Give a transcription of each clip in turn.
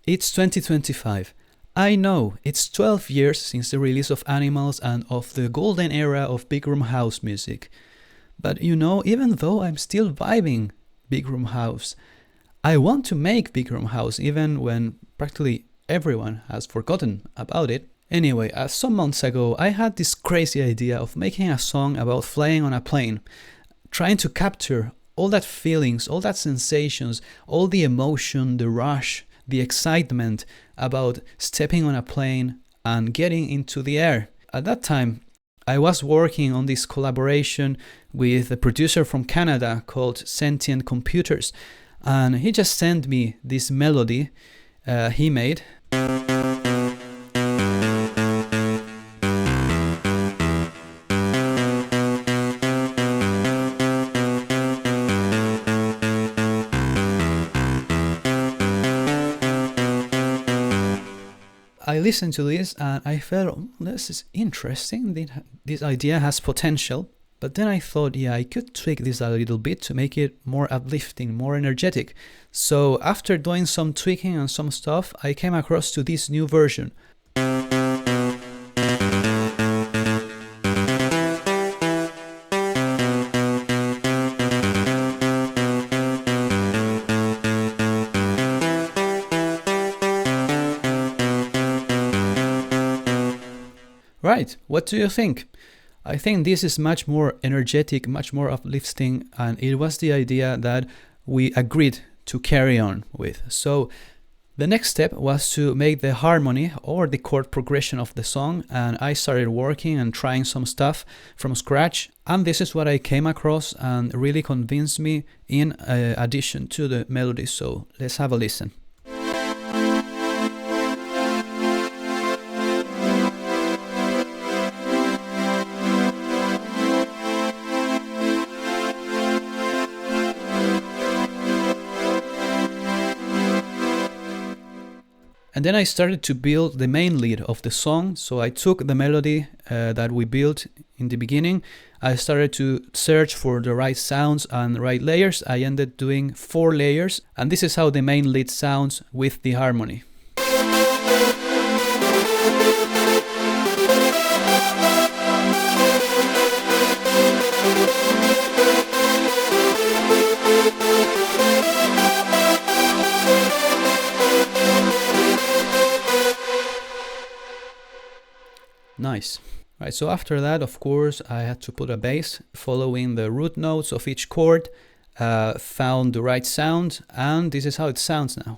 It's 2025. I know, it's 12 years since the release of Animals and of the golden era of big room house music. But even though I'm still vibing big room house, I want to make big room house even when practically everyone has forgotten about it. Anyway, some months ago, I had this crazy idea of making a song about flying on a plane, trying to capture all that feelings, all that sensations, all the emotion, the rush, the excitement about stepping on a plane and getting into the air. At that time, I was working on this collaboration with a producer from Canada called Sentient Computers, and he just sent me this melody he made. I listened to this and I felt, this is interesting, this idea has potential. But then I thought, I could tweak this a little bit to make it more uplifting, more energetic. So after doing some tweaking and some stuff, I came across to this new version. Right, what do you think? I think this is much more energetic, much more uplifting, and it was the idea that we agreed to carry on with. So the next step was to make the harmony or the chord progression of the song, and I started working and trying some stuff from scratch, and this is what I came across and really convinced me in addition to the melody. So let's have a listen. And then I started to build the main lead of the song. So I took the melody that we built in the beginning. I started to search for the right sounds and right layers. I ended doing 4 layers. And this is how the main lead sounds with the harmony. Nice. Right, so after that, of course, I had to put a bass following the root notes of each chord, found the right sound, and this is how it sounds now.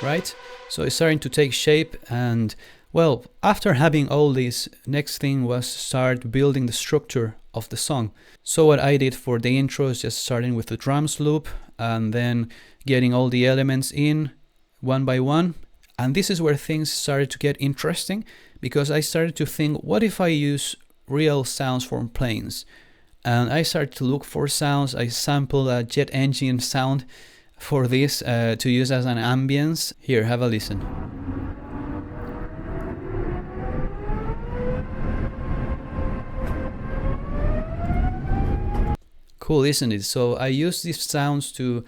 Right, so it's starting to take shape, and well, after having all this, next thing was start building the structure of the song. So what I did for the intro is just starting with the drums loop and then getting all the elements in one by one. And this is where things started to get interesting, because I started to think, what if I use real sounds from planes? And I started to look for sounds. I sampled a jet engine sound for this to use as an ambience. Here, have a listen. Cool, isn't it? So I use these sounds to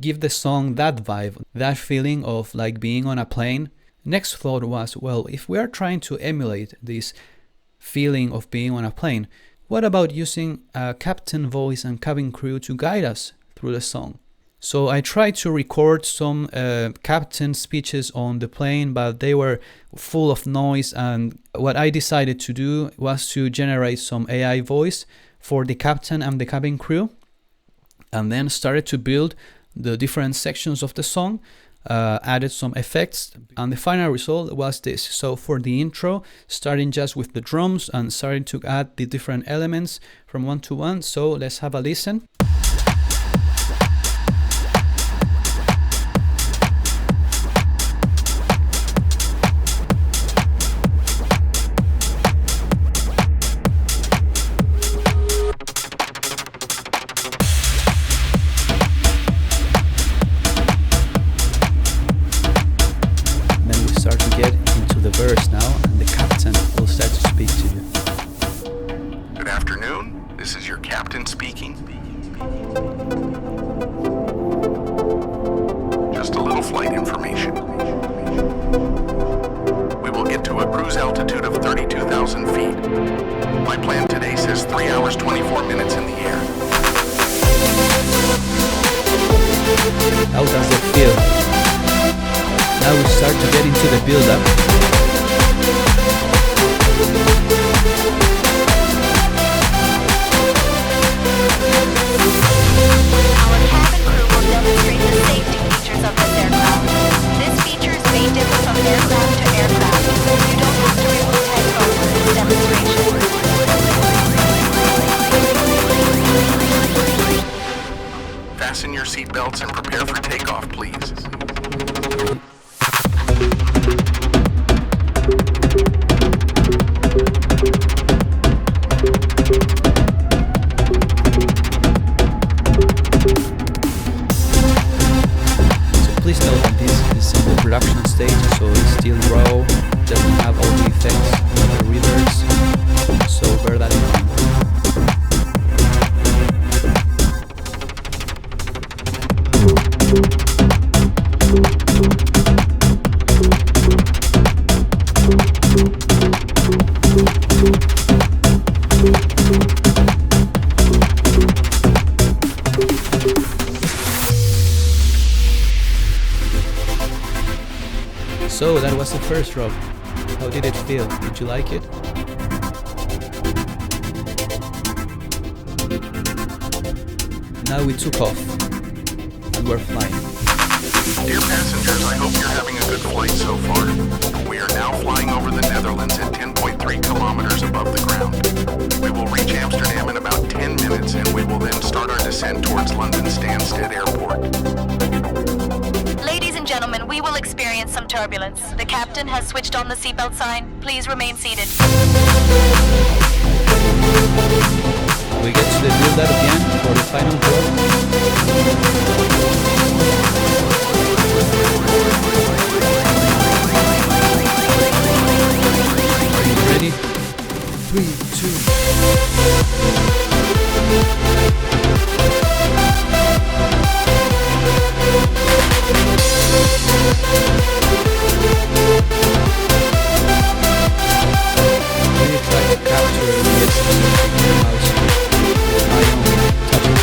give the song that vibe, that feeling of like being on a plane. Next thought was, well, if we are trying to emulate this feeling of being on a plane, what about using a captain voice and cabin crew to guide us through the song? So I tried to record some captain speeches on the plane, but they were full of noise, and what I decided to do was to generate some AI voice for the captain and the cabin crew, and then started to build the different sections of the song, added some effects, and the final result was this. So for the intro, starting just with the drums and starting to add the different elements from one to one. So let's have a listen. just a little flight information. We will get to a cruise altitude of 32,000 feet. My plan today says 3 hours 24 minutes in the air. How does it feel? Now we start to get into the build-up. Our cabin crew will demonstrate the safety features of this aircraft. This features may differ from aircraft to aircraft. You don't have to remove headphones for this demonstration. Fasten your seatbelts and prepare for takeoff, please. Please note that this is in the production stage, so it's still raw, doesn't have all the effects, the reverbs, so bear that in mind. So that was the first drop. How did it feel? Did you like it? Now we took off and we're flying. Dear passengers, I hope you're having a good flight so far. We are now flying over the Netherlands at 10.3 kilometers above the ground. We will reach Amsterdam in about 10 minutes and we will then start our descent towards London Stansted Airport. Ladies and gentlemen, we will experience some turbulence. The captain has switched on the seatbelt sign. Please remain seated. We get to the build-up again for the final drop. Are you ready? 3, 2. Try to capture the essence of the house with my own touches.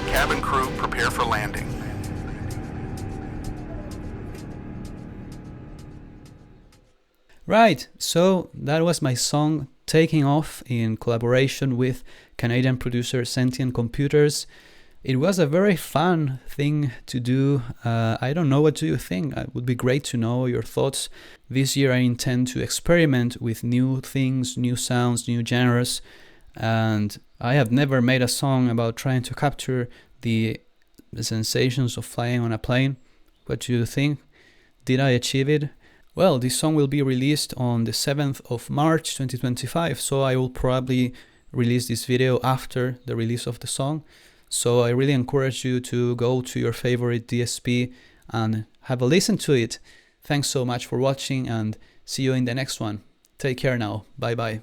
Cabin crew, prepare for landing. Right, so that was my song Taking Off in collaboration with Canadian producer Sentient Computers. It was a very fun thing to do. I don't know, what do you think? It would be great to know your thoughts. This year I intend to experiment with new things, new sounds, new genres, and I have never made a song about trying to capture the sensations of flying on a plane. What do you think? Did I achieve it? Well, this song will be released on the 7th of March 2025, so I will probably release this video after the release of the song. So I really encourage you to go to your favorite DSP and have a listen to it. Thanks so much for watching and see you in the next one. Take care now. Bye bye.